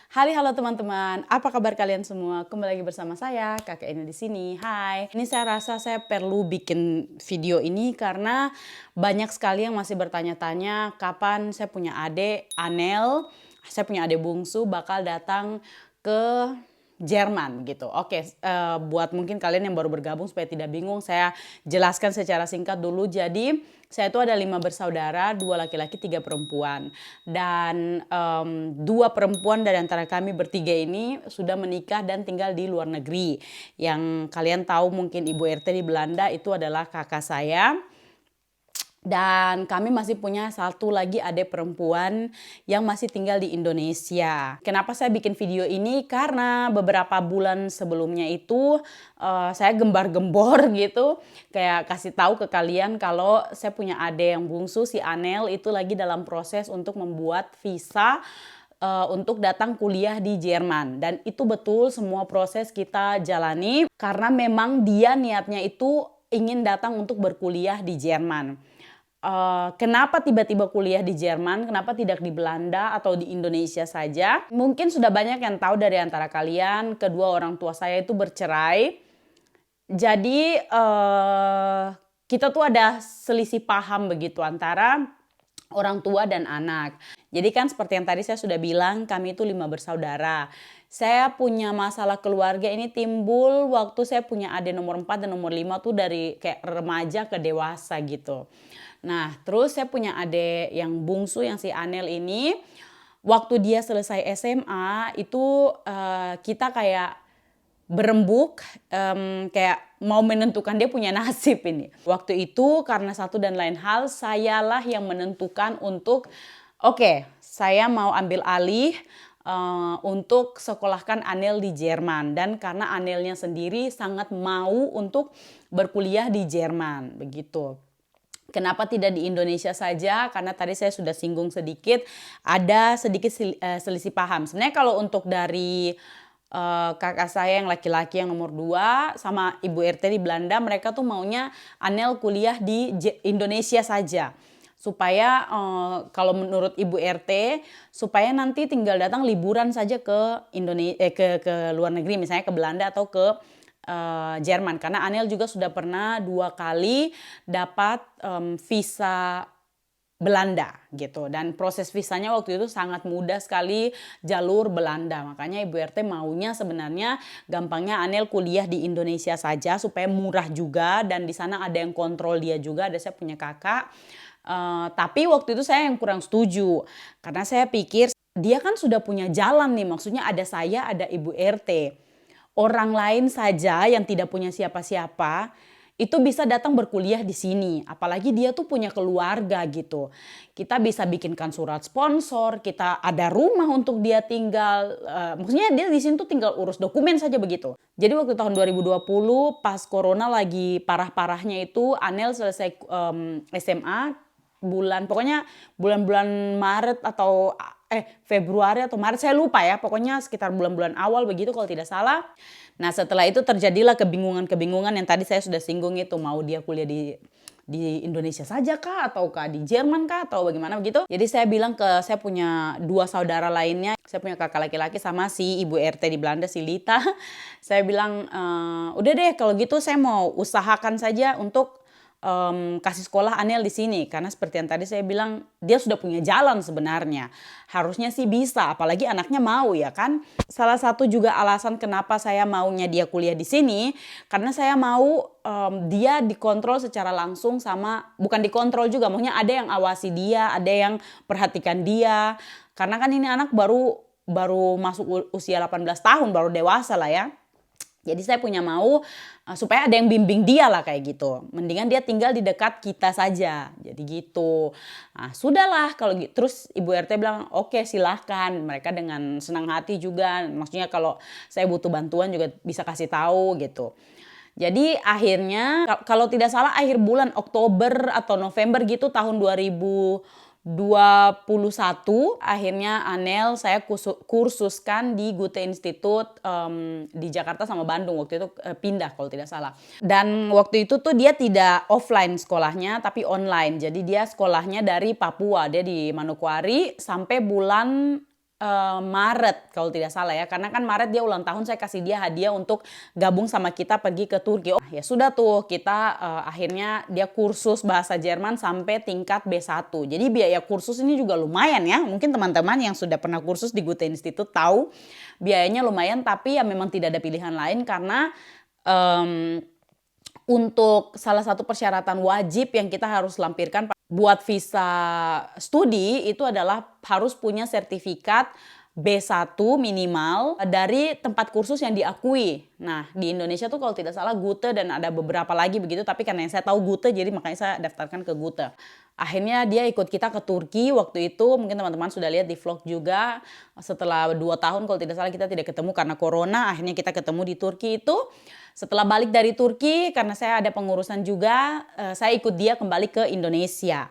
Halo teman-teman, apa kabar kalian semua? Kembali lagi bersama saya, Kakak ini di sini. Hai. Ini saya rasa saya perlu bikin video ini karena banyak sekali yang masih bertanya-tanya kapan saya punya adik Anel, saya punya adik bungsu bakal datang ke Jerman gitu. Oke, buat mungkin kalian yang baru bergabung supaya tidak bingung, saya jelaskan secara singkat dulu. Jadi saya itu ada 5 bersaudara, 2 laki-laki, 3 perempuan. Dan 2 perempuan dari antara kami bertiga ini sudah menikah dan tinggal di luar negeri. Yang kalian tahu mungkin Ibu RT di Belanda itu adalah kakak saya. Dan kami masih punya satu lagi adik perempuan yang masih tinggal di Indonesia. Kenapa saya bikin video ini? Karena beberapa bulan sebelumnya itu saya gembar-gembor gitu. Kayak kasih tahu ke kalian kalau saya punya adik yang bungsu, si Anel itu lagi dalam proses untuk membuat visa untuk datang kuliah di Jerman. Dan itu betul semua proses kita jalani karena memang dia niatnya itu ingin datang untuk berkuliah di Jerman. Kenapa tiba-tiba kuliah di Jerman, kenapa tidak di Belanda atau di Indonesia saja? Mungkin sudah banyak yang tahu dari antara kalian, kedua orang tua saya itu bercerai. Jadi kita tuh ada selisih paham begitu antara orang tua dan anak. Jadi kan seperti yang tadi saya sudah bilang, kami itu 5 bersaudara. Saya punya masalah keluarga ini timbul waktu saya punya adik nomor 4 dan nomor 5 tuh dari kayak remaja ke dewasa gitu. Nah, terus saya punya adik yang bungsu yang si Anel ini, waktu dia selesai SMA itu kita kayak berembuk, kayak mau menentukan dia punya nasib ini. Waktu itu karena satu dan lain hal, sayalah yang menentukan untuk oke, saya mau ambil alih untuk sekolahkan Anel di Jerman. Dan karena Anelnya sendiri sangat mau untuk berkuliah di Jerman, begitu. Kenapa tidak di Indonesia saja? Karena tadi saya sudah singgung sedikit, ada sedikit selisih paham. Sebenarnya kalau untuk dari kakak saya yang laki-laki yang nomor 2 sama Ibu RT di Belanda, mereka tuh maunya Anel kuliah di Indonesia saja. Supaya kalau menurut Ibu RT, supaya nanti tinggal datang liburan saja ke ke luar negeri, misalnya ke Belanda atau ke Jerman. Karena Anel juga sudah pernah 2 kali dapat visa Belanda gitu. Dan proses visanya waktu itu sangat mudah sekali, jalur Belanda. Makanya Ibu RT maunya sebenarnya gampangnya Anel kuliah di Indonesia saja supaya murah juga. Dan di sana ada yang kontrol dia juga, ada saya punya kakak. Tapi waktu itu saya yang kurang setuju. Karena saya pikir dia kan sudah punya jalan nih. Maksudnya ada saya, ada Ibu RT. Orang lain saja yang tidak punya siapa-siapa itu bisa datang berkuliah di sini. Apalagi dia tuh punya keluarga gitu. Kita bisa bikinkan surat sponsor, kita ada rumah untuk dia tinggal. Maksudnya dia di sini tuh tinggal urus dokumen saja begitu. Jadi waktu tahun 2020 pas corona lagi parah-parahnya itu, Anel selesai SMA pokoknya bulan-bulan Maret atau Februari atau Maret, saya lupa ya, pokoknya sekitar bulan-bulan awal begitu kalau tidak salah. Nah setelah itu terjadilah kebingungan-kebingungan yang tadi saya sudah singgung itu, mau dia kuliah di Indonesia saja kah ataukah di Jerman kah atau bagaimana begitu. Jadi saya bilang ke saya punya 2 saudara lainnya, saya punya kakak laki-laki sama si Ibu RT di Belanda si Lita. Saya bilang udah deh kalau gitu saya mau usahakan saja untuk kasih sekolah Anel di sini, karena seperti yang tadi saya bilang dia sudah punya jalan sebenarnya, harusnya sih bisa, apalagi anaknya mau ya kan. Salah satu juga alasan kenapa saya maunya dia kuliah di sini karena saya mau dia dikontrol secara langsung, sama bukan dikontrol juga, maksudnya ada yang awasi dia, ada yang perhatikan dia, karena kan ini anak baru masuk usia 18 tahun, baru dewasa lah ya. Jadi saya punya mau supaya ada yang bimbing dia lah kayak gitu. Mendingan dia tinggal di dekat kita saja. Jadi gitu. Nah, sudahlah kalau gitu. Terus Ibu RT bilang oke silahkan. Mereka dengan senang hati juga. Maksudnya kalau saya butuh bantuan juga bisa kasih tahu gitu. Jadi akhirnya kalau tidak salah akhir bulan Oktober atau November gitu tahun 2021 akhirnya Anel saya kursuskan di Goethe Institut di Jakarta sama Bandung, waktu itu pindah kalau tidak salah. Dan waktu itu tuh dia tidak offline sekolahnya tapi online. Jadi dia sekolahnya dari Papua, dia di Manokwari sampai bulan Maret kalau tidak salah ya, karena kan Maret dia ulang tahun, saya kasih dia hadiah untuk gabung sama kita pergi ke Turki. Oh ya sudah tuh kita akhirnya dia kursus bahasa Jerman sampai tingkat B1. Jadi biaya kursus ini juga lumayan ya, mungkin teman-teman yang sudah pernah kursus di Goethe Institute tahu biayanya lumayan, tapi ya memang tidak ada pilihan lain karena untuk salah satu persyaratan wajib yang kita harus lampirkan buat visa studi itu adalah harus punya sertifikat B1 minimal dari tempat kursus yang diakui. Nah, di Indonesia tuh kalau tidak salah Goethe dan ada beberapa lagi begitu, tapi karena yang saya tahu Goethe jadi makanya saya daftarkan ke Goethe. Akhirnya dia ikut kita ke Turki waktu itu, mungkin teman-teman sudah lihat di vlog juga. Setelah 2 tahun kalau tidak salah kita tidak ketemu karena corona, akhirnya kita ketemu di Turki itu. Setelah balik dari Turki, karena saya ada pengurusan juga, saya ikut dia kembali ke Indonesia.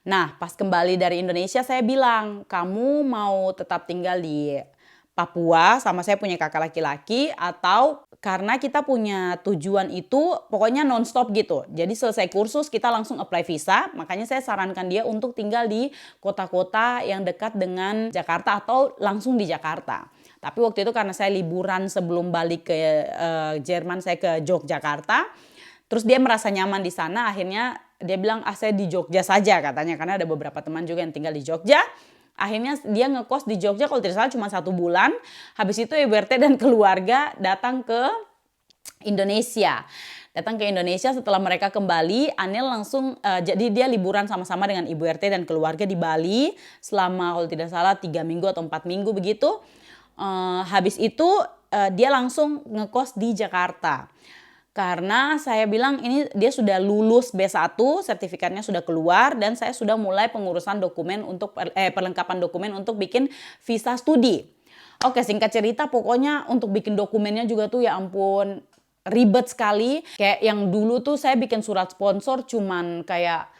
Nah, pas kembali dari Indonesia saya bilang, kamu mau tetap tinggal di Papua sama saya punya kakak laki-laki, atau karena kita punya tujuan itu pokoknya nonstop gitu. Jadi selesai kursus kita langsung apply visa, makanya saya sarankan dia untuk tinggal di kota-kota yang dekat dengan Jakarta atau langsung di Jakarta. Tapi waktu itu karena saya liburan sebelum balik ke Jerman, saya ke Yogyakarta. Terus dia merasa nyaman di sana, akhirnya dia bilang, saya di Jogja saja katanya. Karena ada beberapa teman juga yang tinggal di Jogja. Akhirnya dia ngekos di Jogja kalau tidak salah cuma 1 bulan. Habis itu Ibu RT dan keluarga datang ke Indonesia. Datang ke Indonesia setelah mereka kembali, Anil langsung, jadi dia liburan sama-sama dengan Ibu RT dan keluarga di Bali. Selama kalau tidak salah 3 minggu atau 4 minggu begitu. Habis itu dia langsung ngekos di Jakarta. Karena saya bilang ini dia sudah lulus B1, sertifikatnya sudah keluar dan saya sudah mulai pengurusan dokumen untuk perlengkapan dokumen untuk bikin visa studi. Oke, singkat cerita pokoknya untuk bikin dokumennya juga tuh ya ampun ribet sekali. Kayak yang dulu tuh saya bikin surat sponsor cuman kayak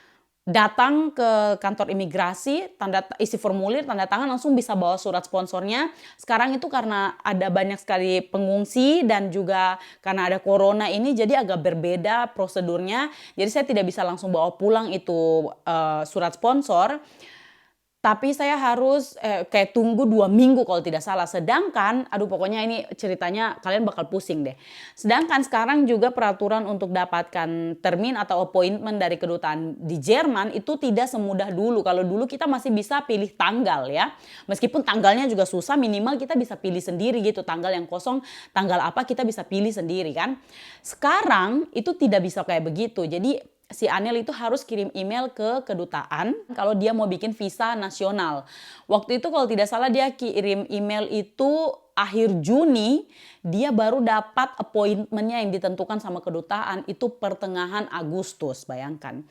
datang ke kantor imigrasi, isi formulir, tanda tangan langsung bisa bawa surat sponsornya. Sekarang itu karena ada banyak sekali pengungsi dan juga karena ada corona ini jadi agak berbeda prosedurnya. Jadi saya tidak bisa langsung bawa pulang itu surat sponsor. Tapi saya harus kayak tunggu 2 minggu kalau tidak salah. Sedangkan, aduh pokoknya ini ceritanya kalian bakal pusing deh. Sedangkan sekarang juga peraturan untuk dapatkan termin atau appointment dari kedutaan di Jerman itu tidak semudah dulu. Kalau dulu kita masih bisa pilih tanggal ya. Meskipun tanggalnya juga susah, minimal kita bisa pilih sendiri gitu. Tanggal yang kosong, tanggal apa kita bisa pilih sendiri kan. Sekarang itu tidak bisa kayak begitu. Jadi si Anil itu harus kirim email ke kedutaan kalau dia mau bikin visa nasional. Waktu itu kalau tidak salah dia kirim email itu akhir Juni, dia baru dapat appointmentnya yang ditentukan sama kedutaan itu pertengahan Agustus, bayangkan.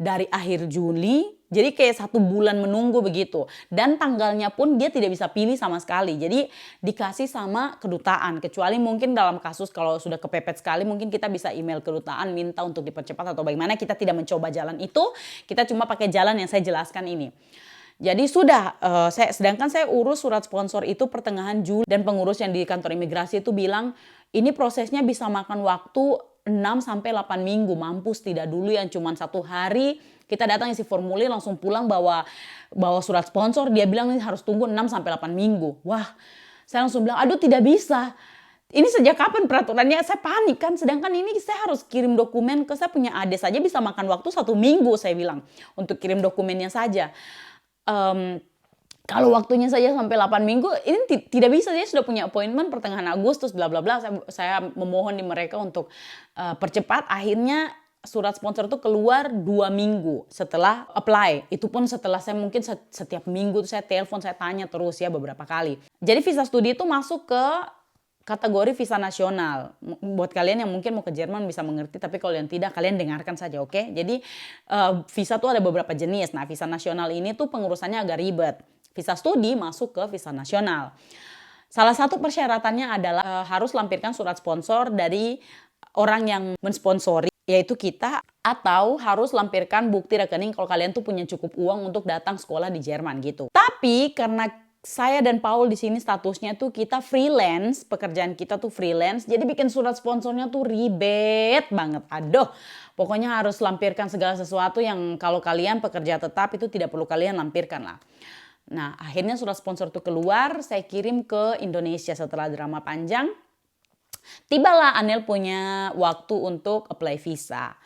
Dari akhir Juli, jadi kayak 1 bulan menunggu begitu. Dan tanggalnya pun dia tidak bisa pilih sama sekali. Jadi dikasih sama kedutaan. Kecuali mungkin dalam kasus kalau sudah kepepet sekali mungkin kita bisa email kedutaan minta untuk dipercepat atau bagaimana. Kita tidak mencoba jalan itu. Kita cuma pakai jalan yang saya jelaskan ini. Jadi sudah, sedangkan saya urus surat sponsor itu pertengahan Juli. Dan pengurus yang di kantor imigrasi itu bilang ini prosesnya bisa makan waktu 6-8 minggu, mampus tidak dulu yang cuma 1 hari kita datang isi formulir langsung pulang bawa surat sponsor, dia bilang ini harus tunggu 6-8 minggu. Wah, saya langsung bilang aduh tidak bisa. Ini sejak kapan peraturannya? Saya panik kan, sedangkan ini saya harus kirim dokumen ke saya punya adik saja bisa makan waktu 1 minggu saya bilang untuk kirim dokumennya saja. Kalau waktunya saja sampai 8 minggu, ini tidak bisa. Saya sudah punya appointment pertengahan Agustus, bla bla bla. Saya memohon di mereka untuk percepat. Akhirnya surat sponsor itu keluar 2 minggu setelah apply. Itu pun setelah saya mungkin setiap minggu saya telepon, saya tanya terus ya beberapa kali. Jadi visa studi itu masuk ke kategori visa nasional. Buat kalian yang mungkin mau ke Jerman bisa mengerti, tapi kalau yang tidak kalian dengarkan saja, oke? Jadi visa tuh ada beberapa jenis. Nah, visa nasional ini tuh pengurusannya agak ribet. Visa studi masuk ke visa nasional. Salah satu persyaratannya adalah harus lampirkan surat sponsor dari orang yang mensponsori, yaitu kita, atau harus lampirkan bukti rekening kalau kalian tuh punya cukup uang untuk datang sekolah di Jerman gitu. Tapi karena saya dan Paul di sini statusnya tuh kita freelance, pekerjaan kita tuh freelance, jadi bikin surat sponsornya tuh ribet banget. Aduh, pokoknya harus lampirkan segala sesuatu yang kalau kalian pekerja tetap itu tidak perlu kalian lampirkan lah. Nah, akhirnya surat sponsor itu keluar, saya kirim ke Indonesia setelah drama panjang. Tibalah Anel punya waktu untuk apply visa.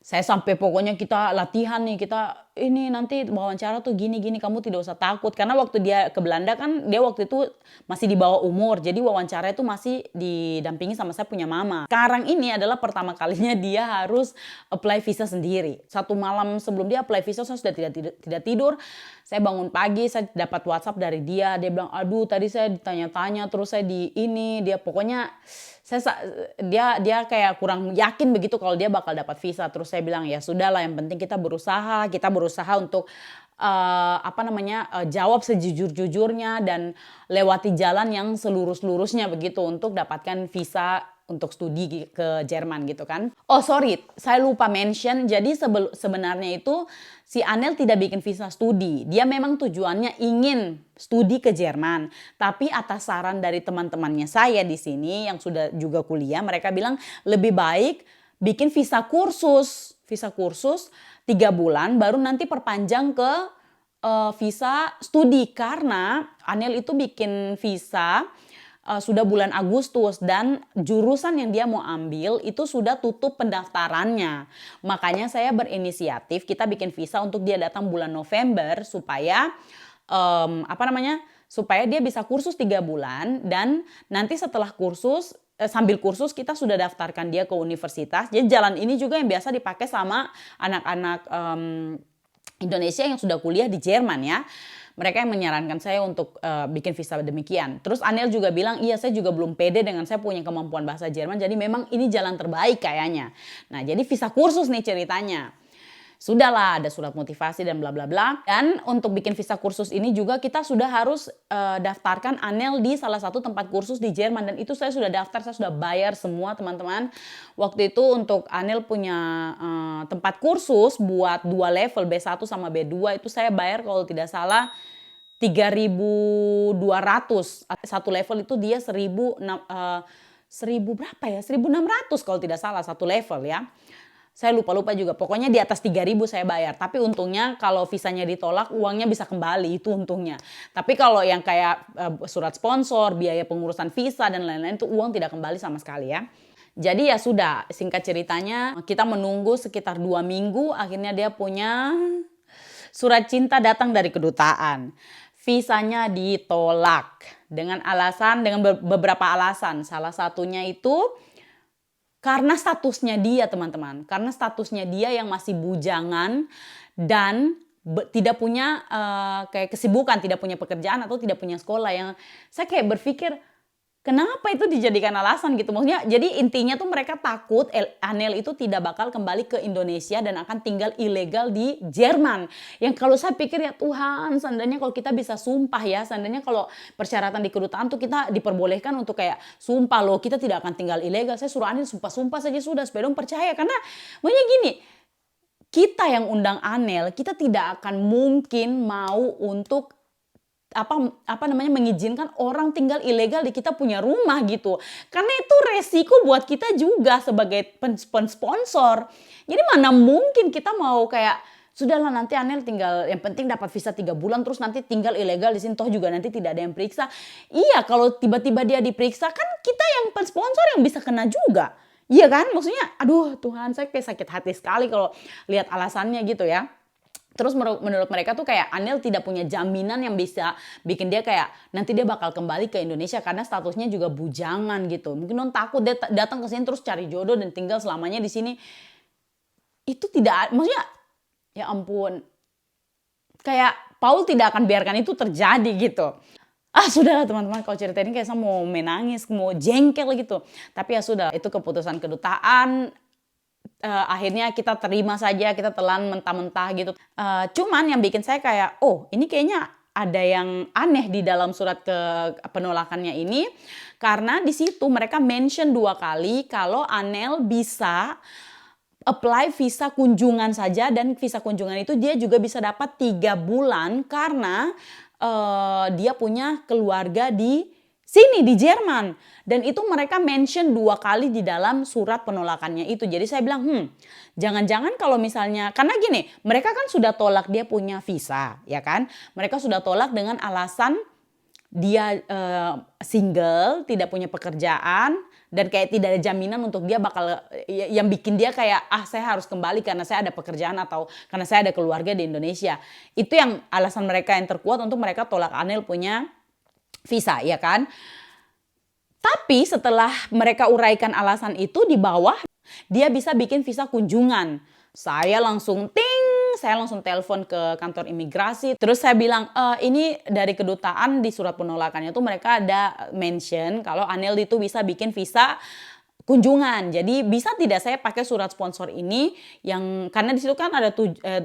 Saya sampai pokoknya kita latihan nih, kita ini nanti wawancara tuh gini-gini, kamu tidak usah takut. Karena waktu dia ke Belanda kan dia waktu itu masih di bawah umur, jadi wawancara itu masih didampingi sama saya punya mama. Sekarang ini adalah pertama kalinya dia harus apply visa sendiri. Satu malam sebelum dia apply visa saya sudah tidak tidur. Saya bangun pagi, saya dapat WhatsApp dari dia bilang, aduh tadi saya ditanya-tanya, terus saya dia pokoknya dia kayak kurang yakin begitu kalau dia bakal dapat visa. Terus saya bilang ya sudahlah, yang penting kita berusaha untuk jawab sejujur-jujurnya dan lewati jalan yang selurus-lurusnya begitu untuk dapatkan visa untuk studi ke Jerman gitu kan. Oh sorry, saya lupa mention, jadi sebenarnya itu si Anel tidak bikin visa studi. Dia memang tujuannya ingin studi ke Jerman. Tapi atas saran dari teman-temannya saya di sini yang sudah juga kuliah, mereka bilang lebih baik bikin visa kursus. Visa kursus 3 bulan baru nanti perpanjang ke visa studi. Karena Anel itu bikin visa sudah bulan Agustus dan jurusan yang dia mau ambil itu sudah tutup pendaftarannya. Makanya saya berinisiatif kita bikin visa untuk dia datang bulan November supaya supaya dia bisa kursus 3 bulan dan nanti setelah kursus sambil kursus kita sudah daftarkan dia ke universitas. Jadi jalan ini juga yang biasa dipakai sama anak-anak Indonesia yang sudah kuliah di Jerman ya. Mereka yang menyarankan saya untuk bikin visa demikian. Terus Anel juga bilang, iya saya juga belum pede dengan saya punya kemampuan bahasa Jerman. Jadi memang ini jalan terbaik kayaknya. Nah jadi visa kursus nih ceritanya. Sudahlah ada surat motivasi dan bla bla bla. Dan untuk bikin visa kursus ini juga kita sudah harus daftarkan Anel di salah satu tempat kursus di Jerman. Dan itu saya sudah daftar, saya sudah bayar semua teman-teman. Waktu itu untuk Anel punya tempat kursus buat 2 level B1 sama B2 itu saya bayar kalau tidak salah 3.200. Satu level itu dia 1.600 kalau tidak salah satu level ya. Saya lupa juga, pokoknya di atas 3.000 saya bayar. Tapi untungnya kalau visanya ditolak uangnya bisa kembali, itu untungnya. Tapi kalau yang kayak surat sponsor, biaya pengurusan visa dan lain-lain itu uang tidak kembali sama sekali ya. Jadi ya sudah, singkat ceritanya kita menunggu sekitar 2 minggu, akhirnya dia punya surat cinta datang dari kedutaan. Visanya ditolak dengan beberapa alasan. Salah satunya itu karena statusnya dia teman-teman. Karena statusnya dia yang masih bujangan dan tidak punya kayak kesibukan, tidak punya pekerjaan atau tidak punya sekolah. Yang saya kayak berpikir kenapa itu dijadikan alasan gitu. Maksudnya jadi intinya tuh mereka takut Anel itu tidak bakal kembali ke Indonesia dan akan tinggal ilegal di Jerman. Yang kalau saya pikir ya Tuhan, seandainya kalau kita bisa sumpah ya, seandainya kalau persyaratan di kedutaan tuh kita diperbolehkan untuk kayak sumpah loh kita tidak akan tinggal ilegal. Saya suruh Anel sumpah-sumpah saja sudah supaya dong percaya. Karena makanya gini, kita yang undang Anel, kita tidak akan mungkin mau untuk mengizinkan orang tinggal ilegal di kita punya rumah gitu. Karena itu resiko buat kita juga sebagai sponsor. Jadi mana mungkin kita mau kayak sudahlah nanti Anel tinggal yang penting dapat visa 3 bulan terus nanti tinggal ilegal di sini toh juga nanti tidak ada yang periksa. Iya, kalau tiba-tiba dia diperiksa kan kita yang sponsor yang bisa kena juga. Iya kan? Maksudnya aduh Tuhan, saya kayak sakit hati sekali kalau lihat alasannya gitu ya. Terus menurut mereka tuh kayak Anel tidak punya jaminan yang bisa bikin dia kayak nanti dia bakal kembali ke Indonesia karena statusnya juga bujangan gitu. Mungkin non takut dia datang ke sini terus cari jodoh dan tinggal selamanya di sini. Itu tidak, maksudnya ya ampun. Kayak Paul tidak akan biarkan itu terjadi gitu. Sudahlah teman-teman, kalau cerita ini kayak saya mau menangis, mau jengkel gitu. Tapi ya sudah, itu keputusan kedutaan. Akhirnya kita terima saja, kita telan mentah-mentah gitu. Cuman yang bikin saya kayak, oh ini kayaknya ada yang aneh di dalam surat penolakannya ini. Karena di situ mereka mention 2 kali kalau Anel bisa apply visa kunjungan saja. Dan visa kunjungan itu dia juga bisa dapat 3 bulan karena dia punya keluarga di Sini di Jerman. Dan itu mereka mention 2 kali di dalam surat penolakannya itu. Jadi saya bilang, jangan-jangan kalau misalnya, karena gini, mereka kan sudah tolak dia punya visa, ya kan? Mereka sudah tolak dengan alasan dia single, tidak punya pekerjaan, dan kayak tidak ada jaminan untuk dia bakal, yang bikin dia kayak, saya harus kembali karena saya ada pekerjaan atau karena saya ada keluarga di Indonesia. Itu yang alasan mereka yang terkuat untuk mereka tolak Anil punya visa, ya kan? Tapi setelah mereka uraikan alasan itu di bawah, dia bisa bikin visa kunjungan. Saya langsung saya langsung telepon ke kantor imigrasi. Terus saya bilang, ini dari kedutaan di surat penolakannya tuh mereka ada mention kalau Anil itu bisa bikin visa kunjungan. Jadi bisa tidak saya pakai surat sponsor ini yang karena di situ kan ada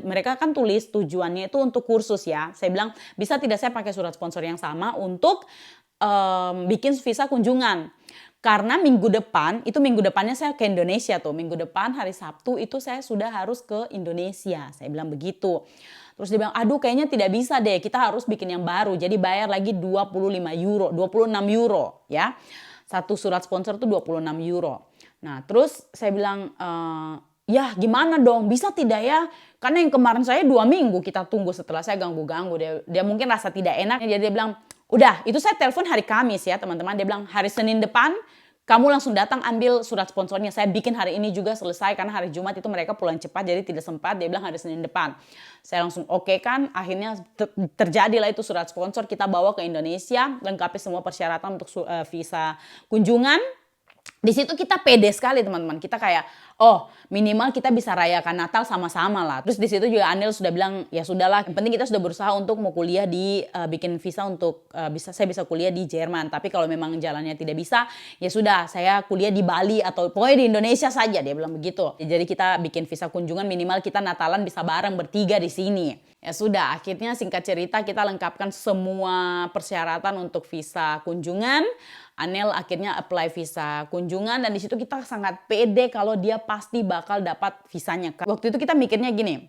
mereka kan tulis tujuannya itu untuk kursus ya. Saya bilang bisa tidak saya pakai surat sponsor yang sama untuk bikin visa kunjungan. Karena minggu depannya saya ke Indonesia tuh. Minggu depan hari Sabtu itu saya sudah harus ke Indonesia. Saya bilang begitu. Terus dia bilang, aduh kayaknya tidak bisa deh. Kita harus bikin yang baru. Jadi bayar lagi 26 euro ya. Satu surat sponsor tuh 26 euro. Nah terus saya bilang, ya gimana dong, bisa tidak ya? Karena yang kemarin saya 2 minggu kita tunggu setelah saya ganggu-ganggu. Dia mungkin rasa tidak enak. Jadi dia bilang, udah itu saya telepon hari Kamis ya teman-teman. Dia bilang hari Senin depan kamu langsung datang ambil surat sponsornya. Saya bikin hari ini juga selesai karena hari Jumat itu mereka pulang cepat jadi tidak sempat. Dia bilang hari Senin depan. Saya langsung oke kan. Akhirnya terjadilah itu surat sponsor. Kita bawa ke Indonesia. Lengkapi semua persyaratan untuk visa kunjungan. Di situ kita pede sekali teman-teman. Kita kayak, minimal kita bisa rayakan Natal sama-sama lah. Terus di situ juga Anil sudah bilang, ya sudahlah. Yang penting kita sudah berusaha untuk mau kuliah bikin visa untuk saya bisa kuliah di Jerman. Tapi kalau memang jalannya tidak bisa, ya sudah saya kuliah di Bali atau pokoknya di Indonesia saja. Dia bilang begitu. Jadi kita bikin visa kunjungan minimal kita Natalan bisa bareng bertiga di sini. Ya sudah, akhirnya singkat cerita kita lengkapkan semua persyaratan untuk visa kunjungan. Anil akhirnya apply visa kunjungan dan di situ kita sangat pede kalau dia pasti bakal dapat visanya. Waktu itu kita mikirnya gini.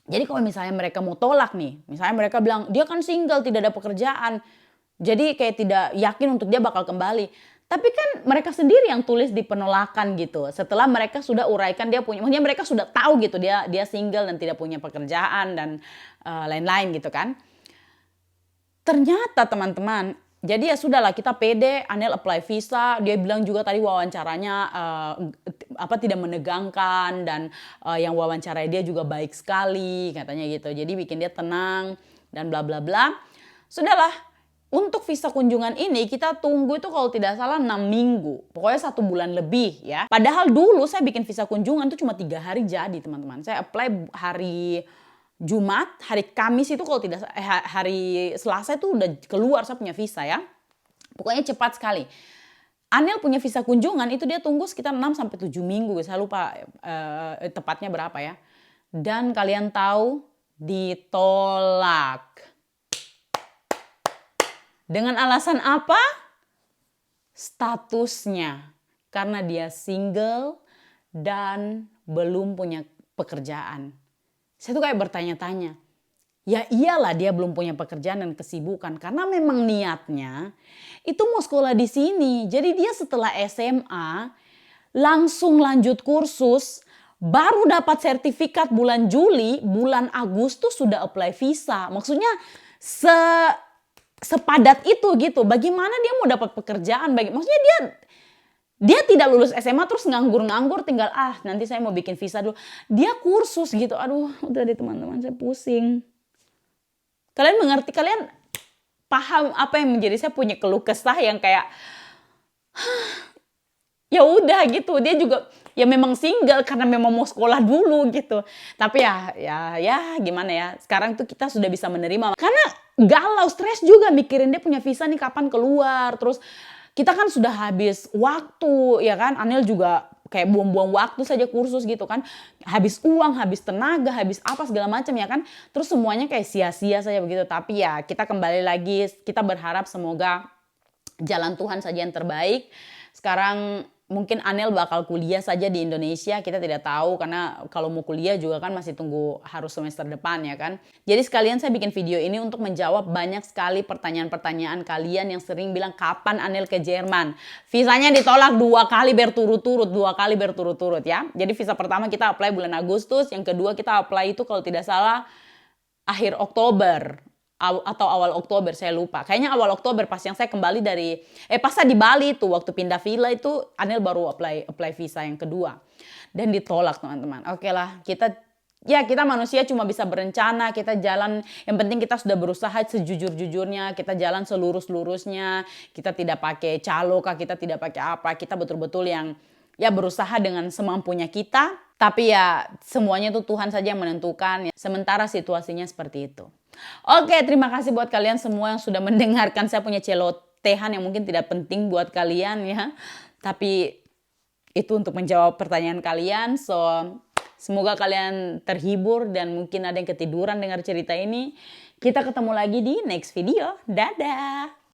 Jadi kalau misalnya mereka mau tolak nih, misalnya mereka bilang dia kan single, tidak ada pekerjaan. Jadi kayak tidak yakin untuk dia bakal kembali. Tapi kan mereka sendiri yang tulis di penolakan gitu. Setelah mereka sudah uraikan dia punya, maksudnya mereka sudah tahu gitu dia single dan tidak punya pekerjaan dan lain-lain gitu kan. Ternyata teman-teman, jadi ya sudahlah kita pede, Anil apply visa, dia bilang juga tadi wawancaranya tidak menegangkan dan yang wawancarai dia juga baik sekali katanya gitu. Jadi bikin dia tenang dan bla bla bla. Sudahlah. Untuk visa kunjungan ini kita tunggu itu kalau tidak salah 6 minggu. Pokoknya 1 bulan lebih ya. Padahal dulu saya bikin visa kunjungan itu cuma 3 hari jadi teman-teman. Saya apply hari Jumat, hari Kamis itu kalau tidak hari Selasa itu udah keluar saya punya visa ya. Pokoknya cepat sekali. Anil punya visa kunjungan itu dia tunggu sekitar 6-7 minggu. Saya lupa tepatnya berapa ya. Dan kalian tahu ditolak. Dengan alasan apa? Statusnya. Karena dia single dan belum punya pekerjaan. Saya tuh kayak bertanya-tanya. Ya iyalah dia belum punya pekerjaan dan kesibukan. Karena memang niatnya itu mau sekolah di sini. Jadi dia setelah SMA langsung lanjut kursus. Baru dapat sertifikat bulan Juli, bulan Agustus sudah apply visa. Maksudnya sepadat itu gitu. Bagaimana dia mau dapat pekerjaan? Maksudnya dia tidak lulus SMA terus nganggur-nganggur tinggal nanti saya mau bikin visa dulu. Dia kursus gitu. Aduh, udah deh teman-teman, saya pusing. Kalian mengerti, kalian paham apa yang menjadi saya punya keluh kesah yang kayak ya udah gitu. Dia juga ya memang single karena memang mau sekolah dulu gitu. Tapi ya gimana ya. Sekarang tuh kita sudah bisa menerima. Karena galau, stres juga mikirin dia punya visa nih kapan keluar. Terus kita kan sudah habis waktu ya kan. Anil juga kayak buang-buang waktu saja kursus gitu kan. Habis uang, habis tenaga, habis apa segala macam ya kan. Terus semuanya kayak sia-sia saja begitu. Tapi ya kita kembali lagi, kita berharap semoga jalan Tuhan saja yang terbaik. Sekarang mungkin Anel bakal kuliah saja di Indonesia, kita tidak tahu karena kalau mau kuliah juga kan masih tunggu harus semester depan ya kan. Jadi sekalian saya bikin video ini untuk menjawab banyak sekali pertanyaan-pertanyaan kalian yang sering bilang kapan Anel ke Jerman. Visanya ditolak 2 kali berturut-turut ya. Jadi visa pertama kita apply bulan Agustus, yang kedua kita apply itu kalau tidak salah akhir Oktober atau awal Oktober, saya lupa. Kayaknya awal Oktober pas yang saya kembali dari pas saya di Bali itu waktu pindah villa itu Anel baru apply visa yang kedua dan ditolak teman-teman. Oke lah, kita manusia cuma bisa berencana, kita jalan, yang penting kita sudah berusaha sejujur-jujurnya, kita jalan selurus-lurusnya, kita tidak pakai calo kah, kita tidak pakai apa, kita betul-betul yang berusaha dengan semampunya kita, tapi ya semuanya itu Tuhan saja yang menentukan ya. Sementara situasinya seperti itu. Oke, terima kasih buat kalian semua yang sudah mendengarkan saya punya celotehan yang mungkin tidak penting buat kalian ya. Tapi itu untuk menjawab pertanyaan kalian. So, semoga kalian terhibur dan mungkin ada yang ketiduran dengar cerita ini. Kita ketemu lagi di next video. Dadah!